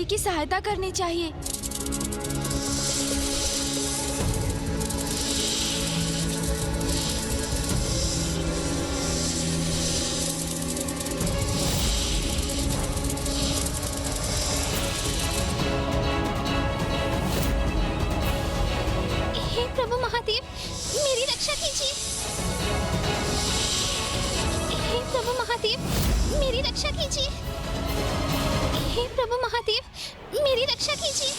की सहायता करनी चाहिए। हे प्रभु महादेव, मेरी रक्षा कीजिए। हे प्रभु महादेव, मेरी रक्षा कीजिए। हे प्रभु महादेव, मेरी रक्षा कीजिए।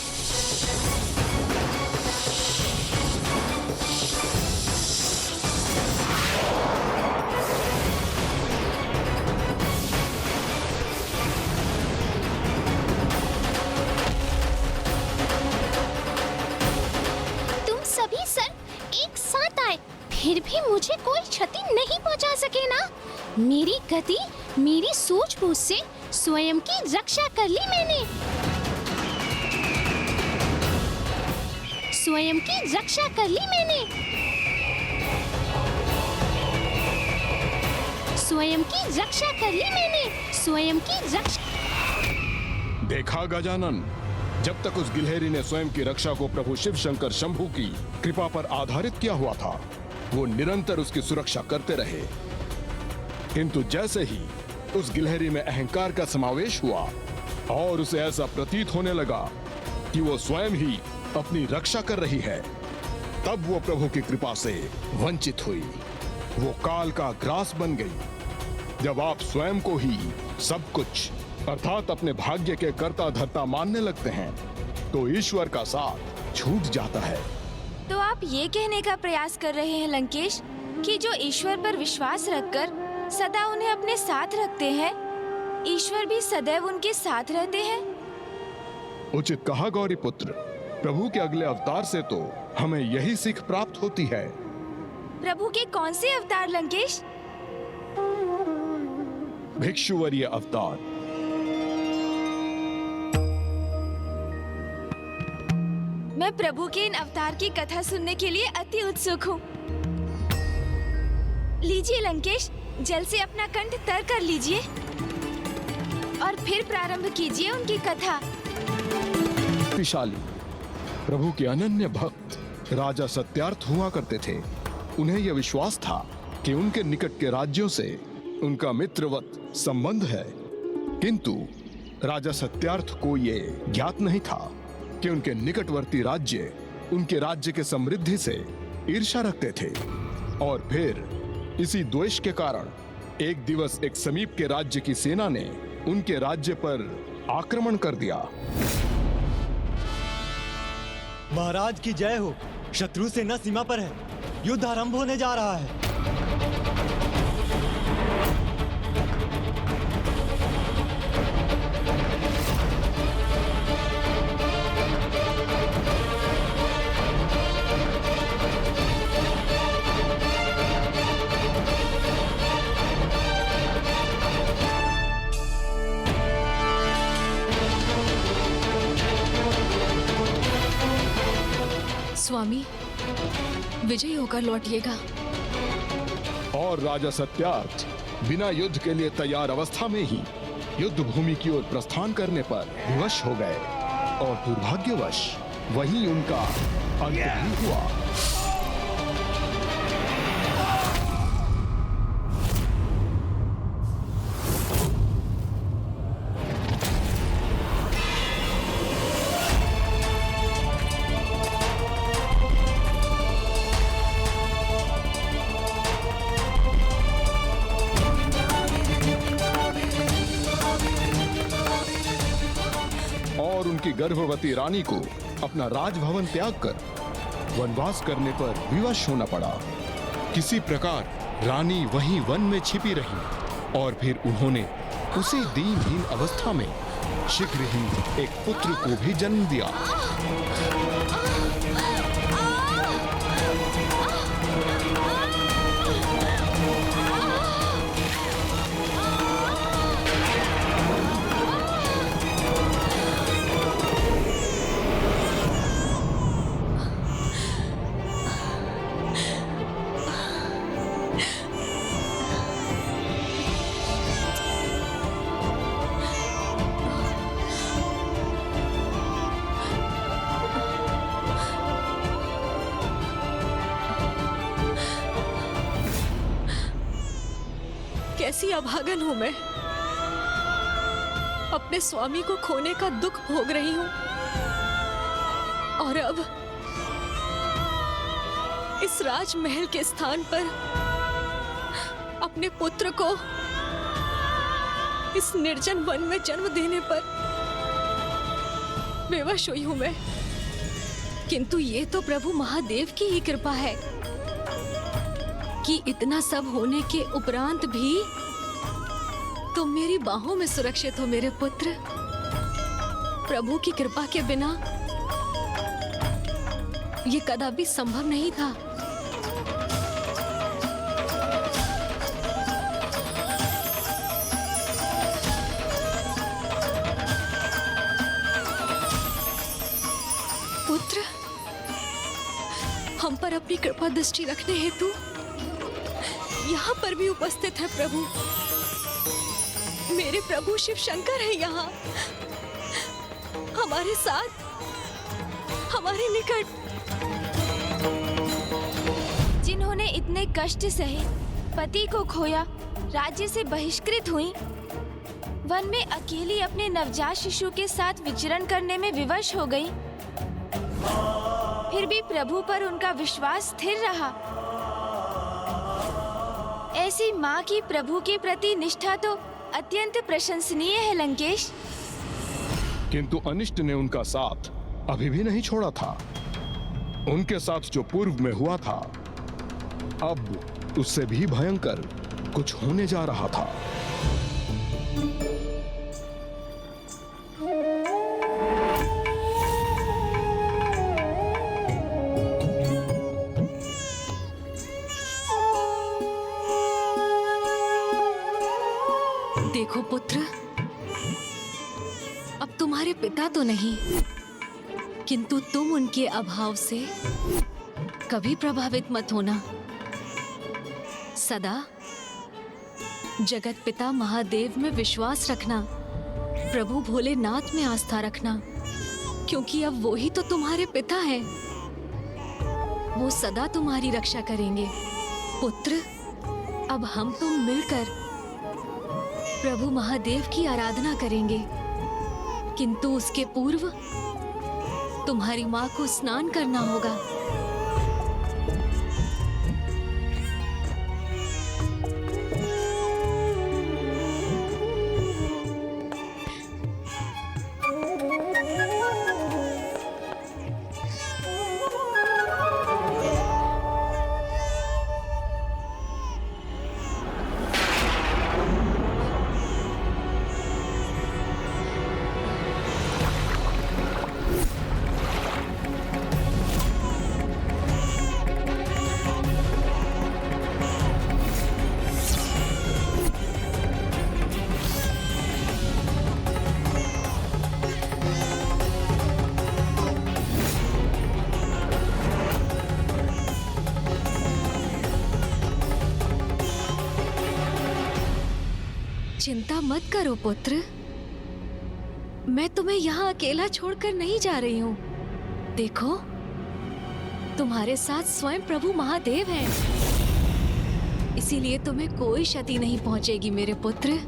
तुम सभी सर एक साथ आए, फिर भी मुझे कोई क्षति नहीं पहुंचा सके ना। मेरी गति, मेरी सूझबूझ से स्वयं की रक्षा कर ली मैंने। स्वयं की रक्षा कर ली मैंने। स्वयं की रक्षा कर ली मैंने। स्वयं की रक्षा। देखा गजानन, जब तक उस गिलहरी ने स्वयं की रक्षा को प्रभु शिव शंकर शंभू की कृपा पर आधारित किया हुआ था, वो निरंतर उसकी सुरक्षा करते रहे। किंतु जैसे ही उस गिलहरी में अहंकार का समावेश हुआ और उसे ऐसा प्रतीत होने लगा कि वो स्वयं ही अपनी रक्षा कर रही है, तब वो प्रभु की कृपा से वंचित हुई। वो काल का ग्रास बन गई। जब आप स्वयं को ही सब कुछ अर्थात अपने भाग्य के कर्ता धर्ता मानने लगते हैं, तो ईश्वर का साथ छूट जाता है। तो आप ये कहने का प्रयास कर रहे हैं लंकेश कि जो ईश्वर पर विश्वास रखकर सदा उन्हें अपने साथ रखते हैं, ईश्वर भी सदैव उनके साथ रहते हैं। उचित कहा गौरी पुत्र। प्रभु के अगले अवतार से तो हमें यही सीख प्राप्त होती है। प्रभु के कौन से अवतार लंकेश? भिक्षुवर्य अवतार। मैं प्रभु के इन अवतार की कथा सुनने के लिए अति उत्सुक हूँ। लीजिए लंकेश, जल से अपना कंठ तर कर लीजिए और फिर प्रारंभ कीजिए उनकी कथा। शक्तिशाली प्रभु के अनन्य भक्त राजा सत्यार्थ हुआ करते थे। उन्हें यह विश्वास था कि उनके निकट के राज्यों से उनका मित्रवत संबंध है, किंतु राजा सत्यार्थ को ये ज्ञात नहीं था कि उनके निकटवर्ती राज्य उनके राज्य के समृद्धि से ईर्ष्या रखते थे। और फिर इसी द्वेष के कारण एक दिवस एक समीप के राज्य की सेना ने उनके राज्य पर आक्रमण कर दिया। महाराज की जय हो। शत्रु सेना सीमा पर है। युद्ध आरंभ होने जा रहा है। स्वामी, विजयी होकर लौटिएगा। और राजा सत्यार्थ बिना युद्ध के लिए तैयार अवस्था में ही युद्ध भूमि की ओर प्रस्थान करने पर विवश हो गए और दुर्भाग्यवश वही उनका अंत भी हुआ। और उनकी गर्भवती रानी को अपना राजभवन त्याग कर वनवास करने पर विवश होना पड़ा। किसी प्रकार रानी वहीं वन में छिपी रही और फिर उन्होंने उसी दीनहीन अवस्था में शीघ्र ही एक पुत्र को भी जन्म दिया। कैसी अभागन हूं मैं। अपने स्वामी को खोने का दुख भोग रही हूं और अब इस राजमहल के स्थान पर अपने पुत्र को इस निर्जन वन में जन्म देने पर विवश हुई हूं मैं। किंतु ये तो प्रभु महादेव की ही कृपा है कि इतना सब होने के उपरांत भी तुम मेरी बाहों में सुरक्षित हो मेरे पुत्र। प्रभु की कृपा के बिना ये कदापि संभव नहीं था। पुत्र, हम पर अपनी कृपा दृष्टि रखने हेतु यहाँ पर भी उपस्थित है प्रभु। मेरे प्रभु शिव शंकर है यहाँ, हमारे साथ, हमारे निकट। जिन्होंने इतने कष्ट सहे, पति को खोया, राज्य से बहिष्कृत हुई, वन में अकेली अपने नवजात शिशु के साथ विचरण करने में विवश हो गई, फिर भी प्रभु पर उनका विश्वास स्थिर रहा। ऐसी माँ की प्रभु के प्रति निष्ठा तो अत्यंत प्रशंसनीय है लंकेश। किंतु अनिष्ट ने उनका साथ अभी भी नहीं छोड़ा था। उनके साथ जो पूर्व में हुआ था, अब उससे भी भयंकर कुछ होने जा रहा था। देखो पुत्र, अब तुम्हारे पिता तो नहीं, किंतु तुम उनके अभाव से कभी प्रभावित मत होना। सदा जगत पिता महादेव में विश्वास रखना, प्रभु भोलेनाथ में आस्था रखना, क्योंकि अब वो ही तो तुम्हारे पिता हैं। वो सदा तुम्हारी रक्षा करेंगे। पुत्र, अब हम तुम मिलकर प्रभु महादेव की आराधना करेंगे, किंतु उसके पूर्व तुम्हारी माँ को स्नान करना होगा। चिंता मत करो पुत्र, मैं तुम्हें यहाँ अकेला छोड़कर नहीं जा रही हूँ। देखो, तुम्हारे साथ स्वयं प्रभु महादेव हैं, इसीलिए तुम्हें कोई क्षति नहीं पहुँचेगी मेरे पुत्र।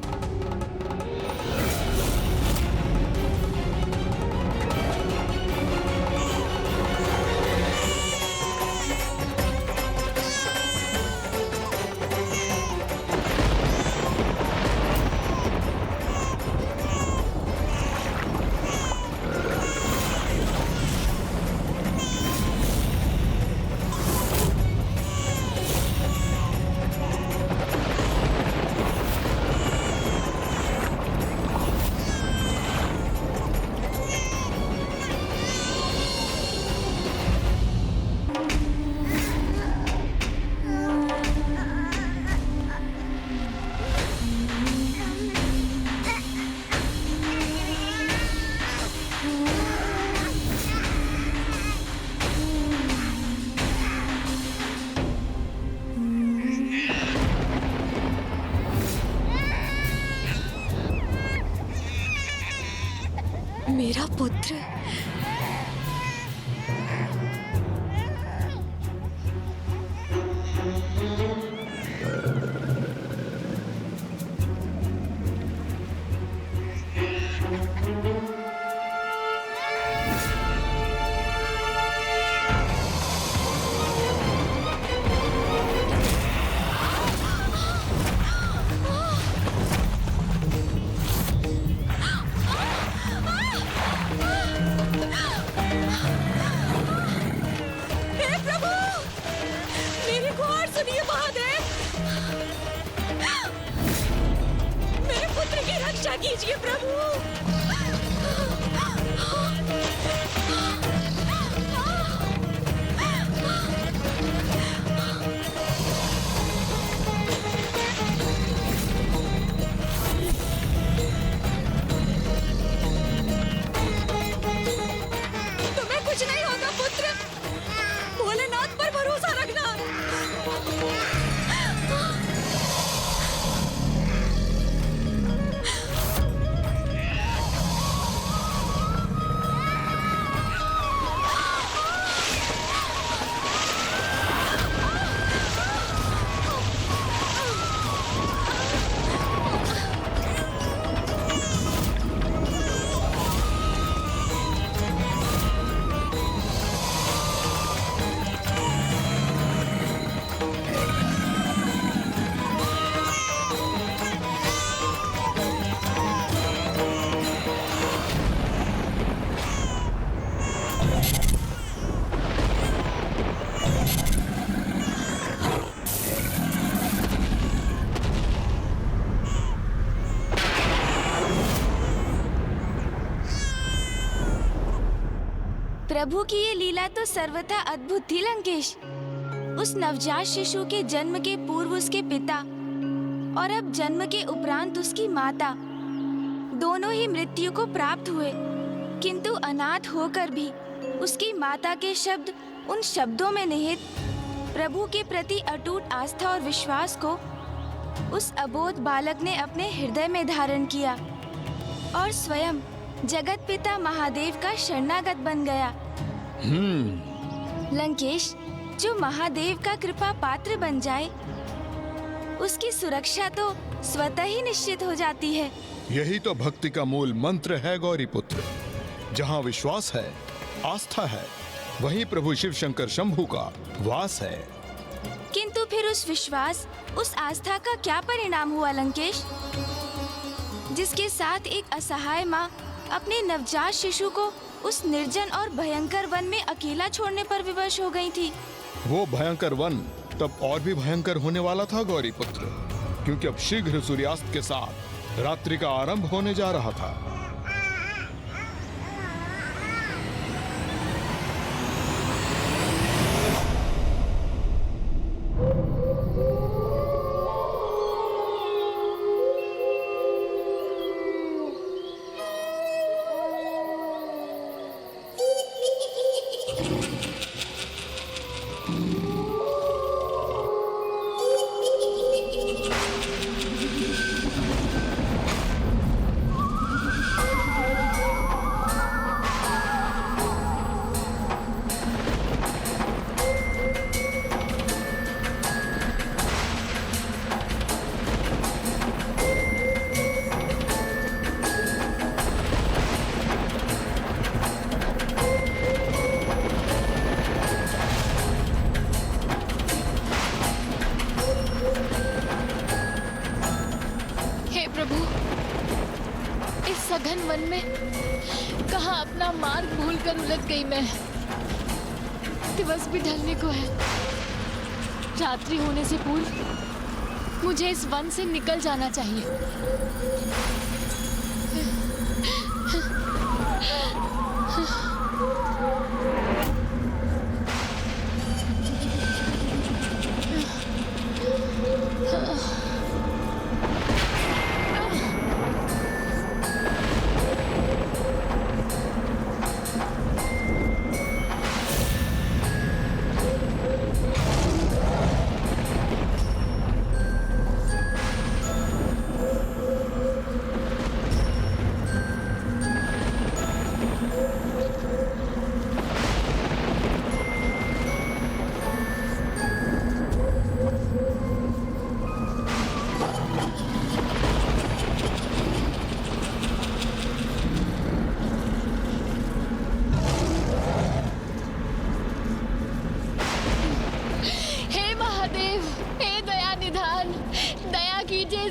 मेरा पुत्र, रक्षा कीजिए प्रभु। तुम्हें कुछ नहीं होगा पुत्र, भोलेनाथ पर भरोसा रखना। प्रभु की ये लीला तो सर्वथा अद्भुत थी लंकेश। उस नवजात शिशु के जन्म के पूर्व उसके पिता और अब जन्म के उपरांत उसकी माता दोनों ही मृत्यु को प्राप्त हुए, किंतु अनाथ होकर भी उसकी माता के शब्द उन शब्दों में निहित प्रभु के प्रति अटूट आस्था और विश्वास को उस अबोध बालक ने अपने हृदय में धारण किया और स्वयं जगत पिता महादेव का शरणागत बन गया। लंकेश, जो महादेव का कृपा पात्र बन जाए उसकी सुरक्षा तो स्वतः ही निश्चित हो जाती है। यही तो भक्ति का मूल मंत्र है गौरी पुत्र। जहाँ विश्वास है, आस्था है, वहीं प्रभु शिव शंकर शंभू का वास है। किंतु फिर उस विश्वास, उस आस्था का क्या परिणाम हुआ लंकेश, जिसके साथ एक असहाय माँ अपने नवजात शिशु को उस निर्जन और भयंकर वन में अकेला छोड़ने पर विवश हो गई थी? वो भयंकर वन तब और भी भयंकर होने वाला था गौरी पुत्र, क्योंकि अब शीघ्र सूर्यास्त के साथ रात्रि का आरंभ होने जा रहा था। सघन वन में कहाँ अपना मार्ग भूलकर उलझ गई मैं। दिवस भी ढलने को है, रात्रि होने से पूर्व मुझे इस वन से निकल जाना चाहिए।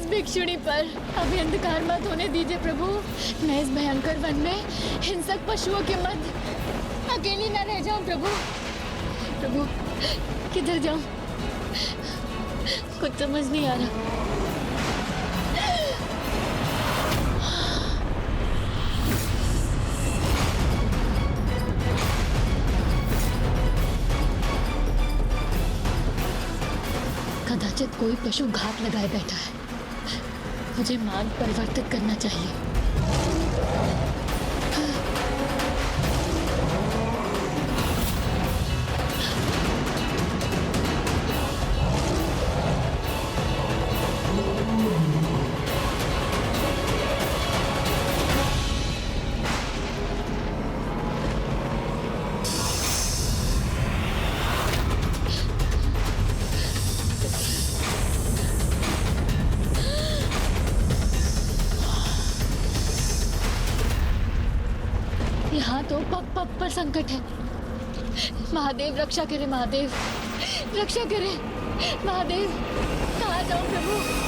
भिक्षुणी पर अभी अंधकार मत होने दीजिए प्रभु। मैं इस भयंकर वन में हिंसक पशुओं के मध्य अकेली न रह जाऊं प्रभु। प्रभु किधर जाऊं, कुछ समझ नहीं आ रहा। कदाचित कोई पशु घात लगाए बैठा है। मुझे मार्ग परिवर्तित करना चाहिए। यहाँ तो पग पग पर संकट है। महादेव रक्षा करे, महादेव रक्षा करे। महादेव कहाँ जाऊं प्रभु?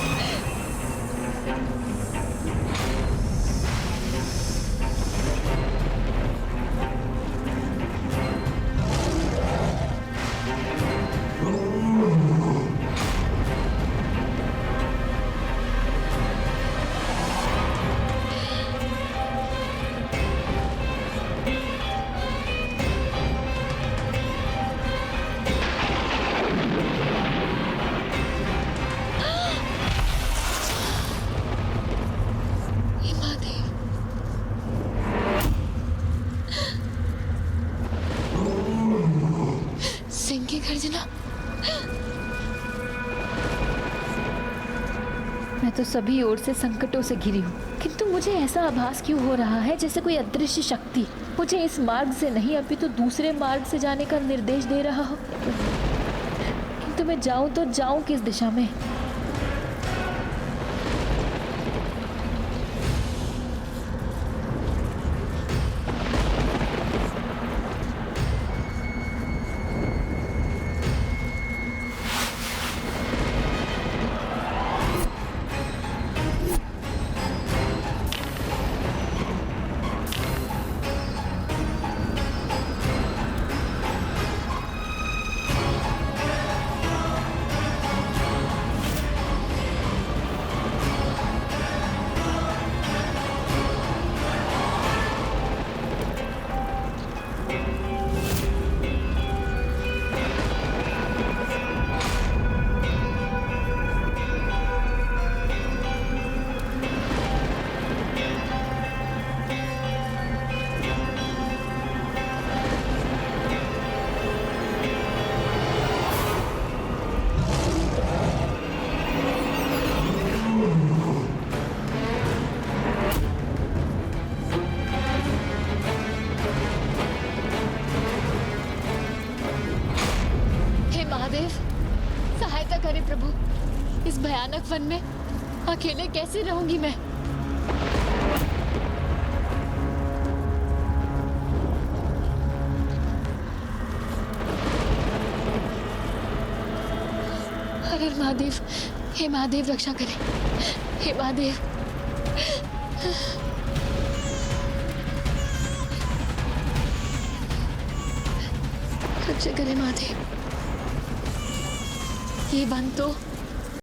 सिंह की गर्जना। मैं तो सभी ओर से संकटों से घिरी हूँ, किंतु मुझे ऐसा आभास क्यों हो रहा है जैसे कोई अदृश्य शक्ति मुझे इस मार्ग से नहीं अपितु दूसरे मार्ग से जाने का निर्देश दे रहा हो। किंतु मैं जाऊं तो जाऊं किस दिशा में? सहायता करे प्रभु। इस भयानक वन में अकेले कैसे रहूंगी मैं? हर हर महादेव, हे महादेव रक्षा करे, हे महादेव। रक्षा करे महादेव। ये वन तो